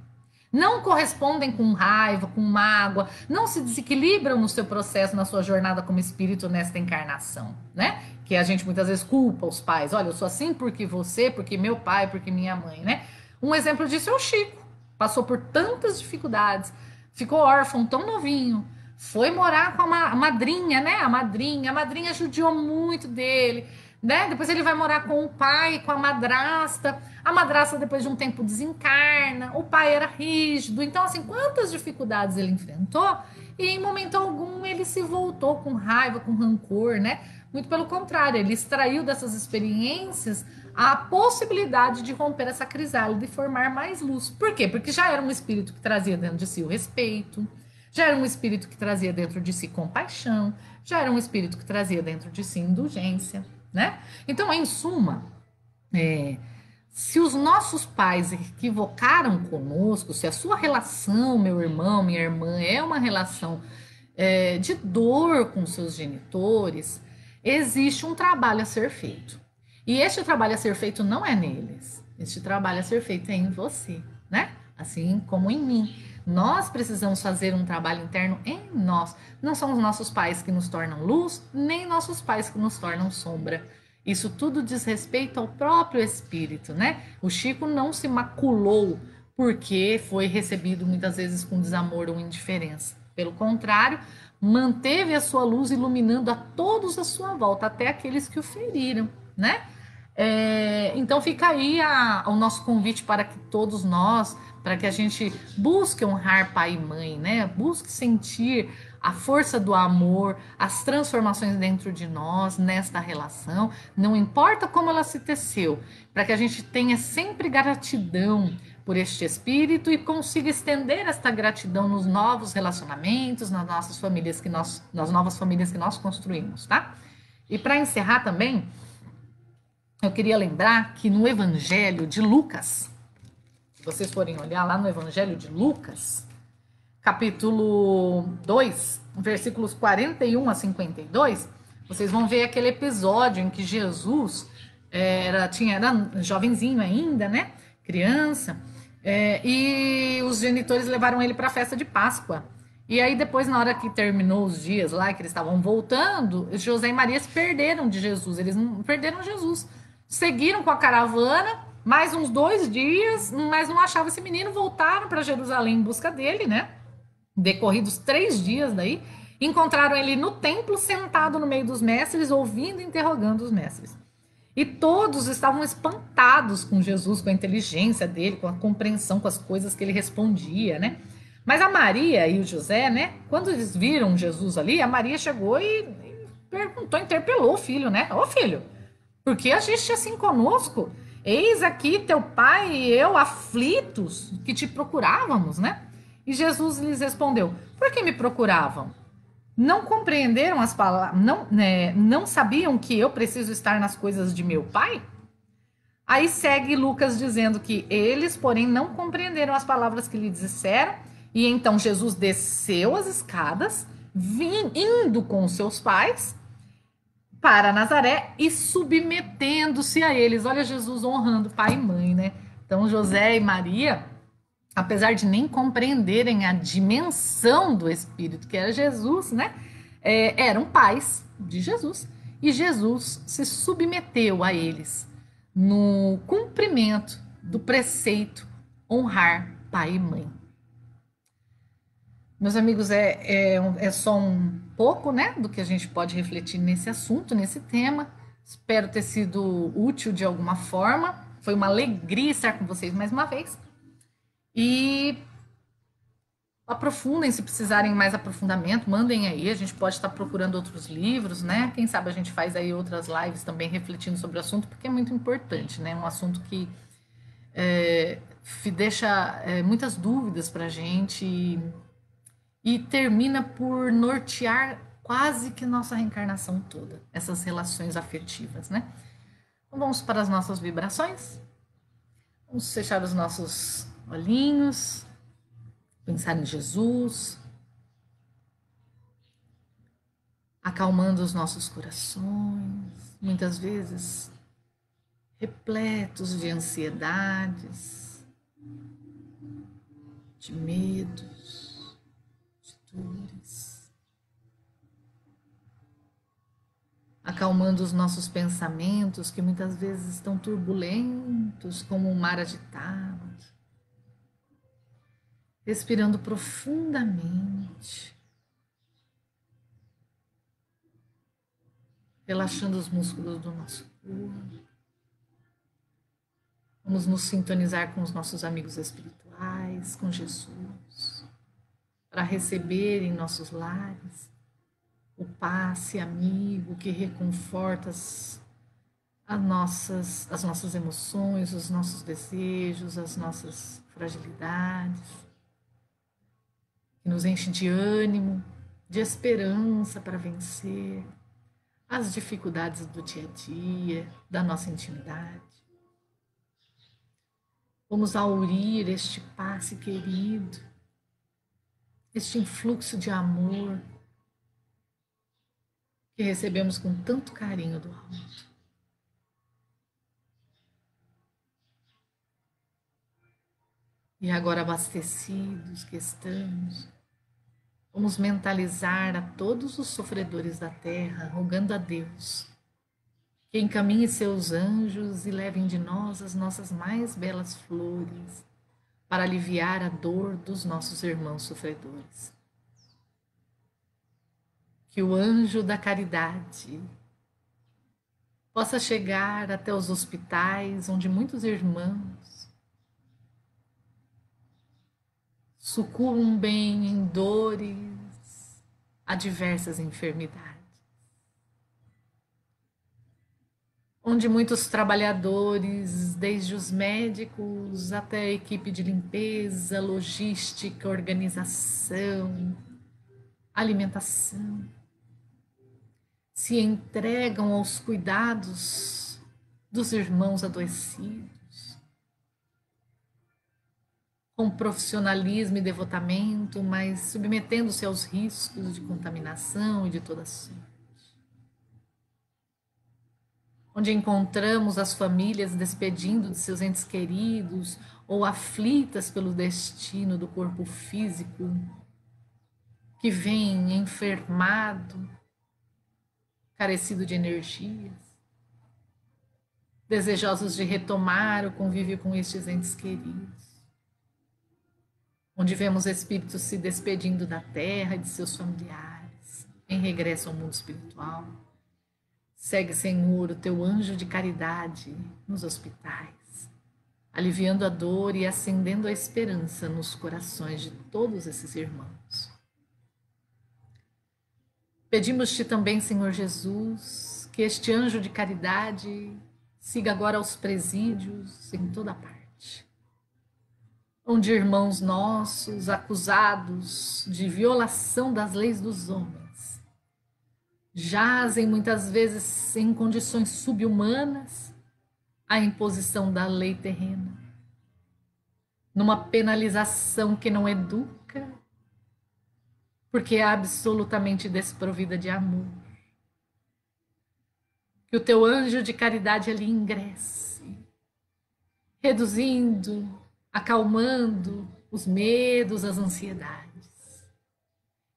Não correspondem com raiva, com mágoa, não se desequilibram no seu processo, na sua jornada como espírito nesta encarnação, né? Que a gente muitas vezes culpa os pais. Olha, eu sou assim porque você, porque meu pai, porque minha mãe, né? Um exemplo disso é o Chico. Passou por tantas dificuldades, ficou órfão tão novinho, foi morar com a madrinha, né? A madrinha judiou muito dele, né? Depois ele vai morar com o pai, com a madrasta depois de um tempo desencarna, o pai era rígido, então assim, quantas dificuldades ele enfrentou e em momento algum ele se voltou com raiva, com rancor, né? Muito pelo contrário, ele extraiu dessas experiências a possibilidade de romper essa crisálida e formar mais luz. Por quê? Porque já era um espírito que trazia dentro de si o respeito, já era um espírito que trazia dentro de si compaixão, já era um espírito que trazia dentro de si indulgência, né? Então, em suma, se os nossos pais equivocaram conosco, se a sua relação, meu irmão, minha irmã, é uma relação de dor com seus genitores, existe um trabalho a ser feito. E este trabalho a ser feito não é neles. Este trabalho a ser feito é em você, né? Assim como em mim. Nós precisamos fazer um trabalho interno em nós. Não são os nossos pais que nos tornam luz, nem nossos pais que nos tornam sombra. Isso tudo diz respeito ao próprio espírito, né? O Chico não se maculou porque foi recebido muitas vezes com desamor ou indiferença. Pelo contrário, manteve a sua luz iluminando a todos à sua volta, até aqueles que o feriram, né? Então fica aí o nosso convite para que todos nós, para que a gente busque honrar pai e mãe, né? Busque sentir a força do amor, as transformações dentro de nós, nesta relação, não importa como ela se teceu, para que a gente tenha sempre gratidão por este espírito e consiga estender esta gratidão nos novos relacionamentos, nas nossas famílias nas novas famílias que nós construímos, tá? E para encerrar também, eu queria lembrar que no Evangelho de Lucas, se vocês forem olhar lá no Evangelho de Lucas, capítulo 2, versículos 41 a 52, vocês vão ver aquele episódio em que Jesus era jovenzinho ainda, né? Criança, e os genitores levaram ele para a festa de Páscoa. E aí depois, na hora que terminou os dias lá, que eles estavam voltando, José e Maria se perderam de Jesus, eles não perderam Jesus. Seguiram com a caravana, mais uns 2 dias, mas não achavam esse menino, voltaram para Jerusalém em busca dele, né? Decorridos 3 dias daí, encontraram ele no templo, sentado no meio dos mestres, ouvindo e interrogando os mestres. E todos estavam espantados com Jesus, com a inteligência dele, com a compreensão, com as coisas que ele respondia, né? Mas a Maria e o José, né? Quando eles viram Jesus ali, a Maria chegou e perguntou, interpelou o filho, né? Ô filho, por que agiste assim conosco? Eis aqui teu pai e eu aflitos que te procurávamos, né? E Jesus lhes respondeu, por que me procuravam? Não compreenderam as palavras, não sabiam que eu preciso estar nas coisas de meu pai? Aí segue Lucas dizendo que eles, porém, não compreenderam as palavras que lhe disseram, e então Jesus desceu as escadas, indo com os seus pais para Nazaré e submetendo-se a eles. Olha Jesus honrando pai e mãe, né? Então José e Maria apesar de nem compreenderem a dimensão do Espírito, que era Jesus, né? Eram pais de Jesus. E Jesus se submeteu a eles no cumprimento do preceito honrar pai e mãe. Meus amigos, é só um pouco, né, do que a gente pode refletir nesse assunto, nesse tema. Espero ter sido útil de alguma forma. Foi uma alegria estar com vocês mais uma vez. E aprofundem se precisarem mais aprofundamento, mandem aí. A gente pode estar procurando outros livros, né? Quem sabe a gente faz aí outras lives também refletindo sobre o assunto, porque é muito importante, né? Um assunto que deixa muitas dúvidas para a gente e termina por nortear quase que nossa reencarnação toda, essas relações afetivas, né? Então vamos para as nossas vibrações. Vamos fechar os nossos olhinhos, pensar em Jesus, acalmando os nossos corações, muitas vezes repletos de ansiedades, de medos, de dores. Acalmando os nossos pensamentos, que muitas vezes estão turbulentos, como um mar agitado. Respirando profundamente, relaxando os músculos do nosso corpo. Vamos nos sintonizar com os nossos amigos espirituais, com Jesus, para receber em nossos lares o passe amigo que reconforta as nossas emoções, os nossos desejos, as nossas fragilidades, que nos enche de ânimo, de esperança para vencer as dificuldades do dia a dia, da nossa intimidade. Vamos aurir este passe querido, este influxo de amor que recebemos com tanto carinho do alto. E agora abastecidos que estamos, vamos mentalizar a todos os sofredores da terra, rogando a Deus que encaminhe seus anjos e levem de nós as nossas mais belas flores para aliviar a dor dos nossos irmãos sofredores. Que o anjo da caridade possa chegar até os hospitais onde muitos irmãos sucumbem em dores a diversas enfermidades. Onde muitos trabalhadores, desde os médicos até a equipe de limpeza, logística, organização, alimentação, se entregam aos cuidados dos irmãos adoecidos, com profissionalismo e devotamento, mas submetendo-se aos riscos de contaminação e de toda sorte. Onde encontramos as famílias despedindo de seus entes queridos ou aflitas pelo destino do corpo físico, que vem enfermado, carecido de energias, desejosos de retomar o convívio com estes entes queridos. Onde vemos espíritos se despedindo da terra e de seus familiares, em regresso ao mundo espiritual. Segue, Senhor, o teu anjo de caridade nos hospitais, aliviando a dor e acendendo a esperança nos corações de todos esses irmãos. Pedimos-te também, Senhor Jesus, que este anjo de caridade siga agora aos presídios em toda parte, onde irmãos nossos acusados de violação das leis dos homens jazem muitas vezes em condições subhumanas à imposição da lei terrena, numa penalização que não educa, porque é absolutamente desprovida de amor. Que o teu anjo de caridade ali ingresse, reduzindo, acalmando os medos, as ansiedades,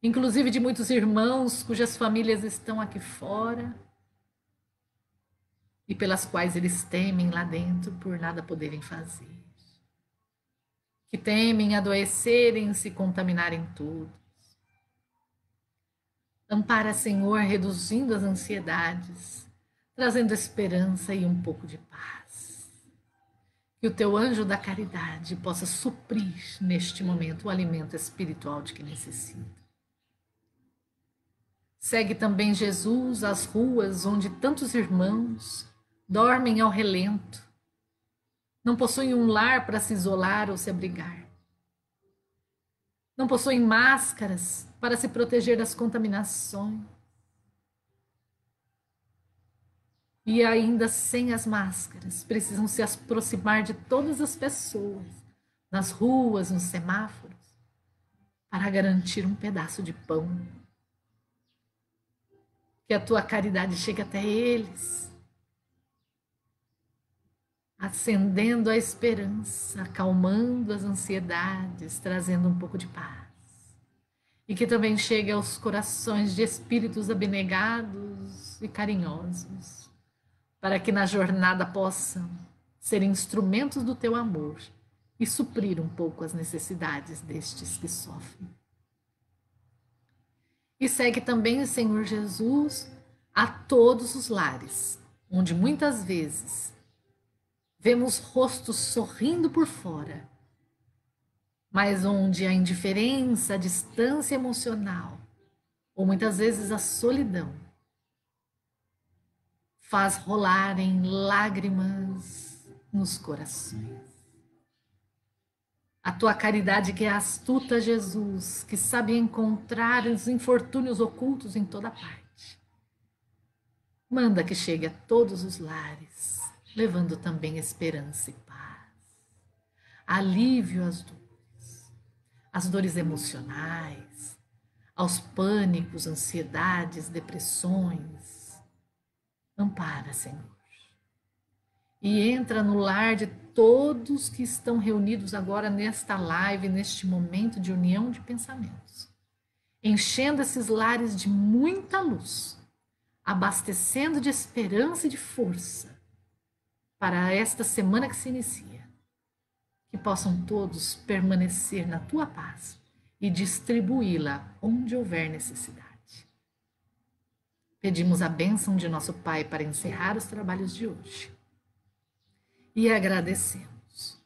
inclusive de muitos irmãos cujas famílias estão aqui fora e pelas quais eles temem lá dentro por nada poderem fazer, que temem adoecerem, se contaminarem tudo. Ampara, Senhor, reduzindo as ansiedades, trazendo esperança e um pouco de paz. Que o teu anjo da caridade possa suprir neste momento o alimento espiritual de que necessita. Segue também, Jesus, as ruas onde tantos irmãos dormem ao relento, não possuem um lar para se isolar ou se abrigar, não possuem máscaras para se proteger das contaminações. E ainda sem as máscaras, precisam se aproximar de todas as pessoas, nas ruas, nos semáforos, para garantir um pedaço de pão. Que a tua caridade chegue até eles, acendendo a esperança, acalmando as ansiedades, trazendo um pouco de paz. E que também chegue aos corações de espíritos abnegados e carinhosos, para que na jornada possam ser instrumentos do teu amor e suprir um pouco as necessidades destes que sofrem. E segue também, Senhor Jesus, a todos os lares, onde muitas vezes vemos rostos sorrindo por fora, mas onde a indiferença, a distância emocional, ou muitas vezes a solidão, faz rolarem lágrimas nos corações. A tua caridade que é astuta, Jesus, que sabe encontrar os infortúnios ocultos em toda parte. Manda que chegue a todos os lares, levando também esperança e paz, alívio às dores emocionais, aos pânicos, ansiedades, depressões. Ampara, Senhor. E entra no lar de todos que estão reunidos agora nesta live, neste momento de união de pensamentos, enchendo esses lares de muita luz, abastecendo de esperança e de força para esta semana que se inicia. Que possam todos permanecer na tua paz e distribuí-la onde houver necessidade. Pedimos a bênção de nosso Pai para encerrar os trabalhos de hoje. E agradecemos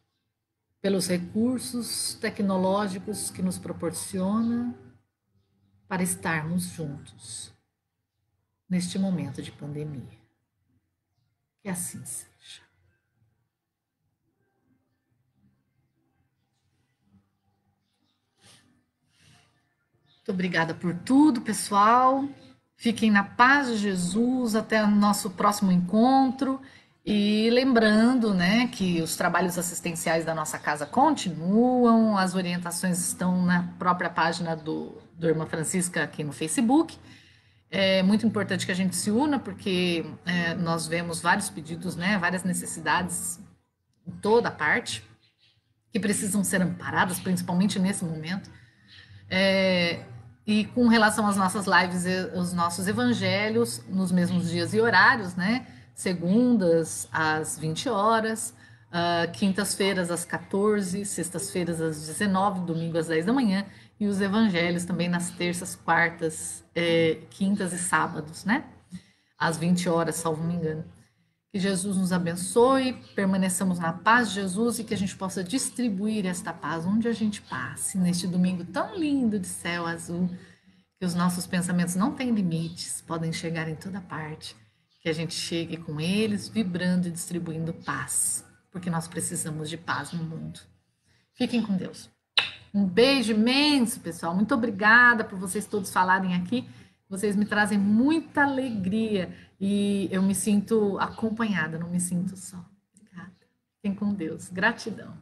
pelos recursos tecnológicos que nos proporciona para estarmos juntos neste momento de pandemia. Que assim seja. Muito obrigada por tudo, pessoal. Fiquem na paz de Jesus até o nosso próximo encontro. E lembrando, né, que os trabalhos assistenciais da nossa casa continuam, as orientações estão na própria página do Irmã Francisca aqui no Facebook. É muito importante que a gente se una, porque nós vemos vários pedidos, né, várias necessidades em toda parte, que precisam ser amparadas, principalmente nesse momento. E com relação às nossas lives, os nossos evangelhos, nos mesmos dias e horários, né? Segundas às 20 horas, quintas-feiras às 14, sextas-feiras às 19, domingo às 10 da manhã, e os evangelhos também nas terças, quartas, quintas e sábados, né? Às 20 horas, salvo me engano. Que Jesus nos abençoe, permaneçamos na paz de Jesus e que a gente possa distribuir esta paz onde a gente passe, neste domingo tão lindo de céu azul, que os nossos pensamentos não têm limites, podem chegar em toda parte, que a gente chegue com eles, vibrando e distribuindo paz, porque nós precisamos de paz no mundo. Fiquem com Deus. Um beijo imenso, pessoal. Muito obrigada por vocês todos falarem aqui. Vocês me trazem muita alegria e eu me sinto acompanhada, não me sinto só. Obrigada. Fiquem com Deus. Gratidão.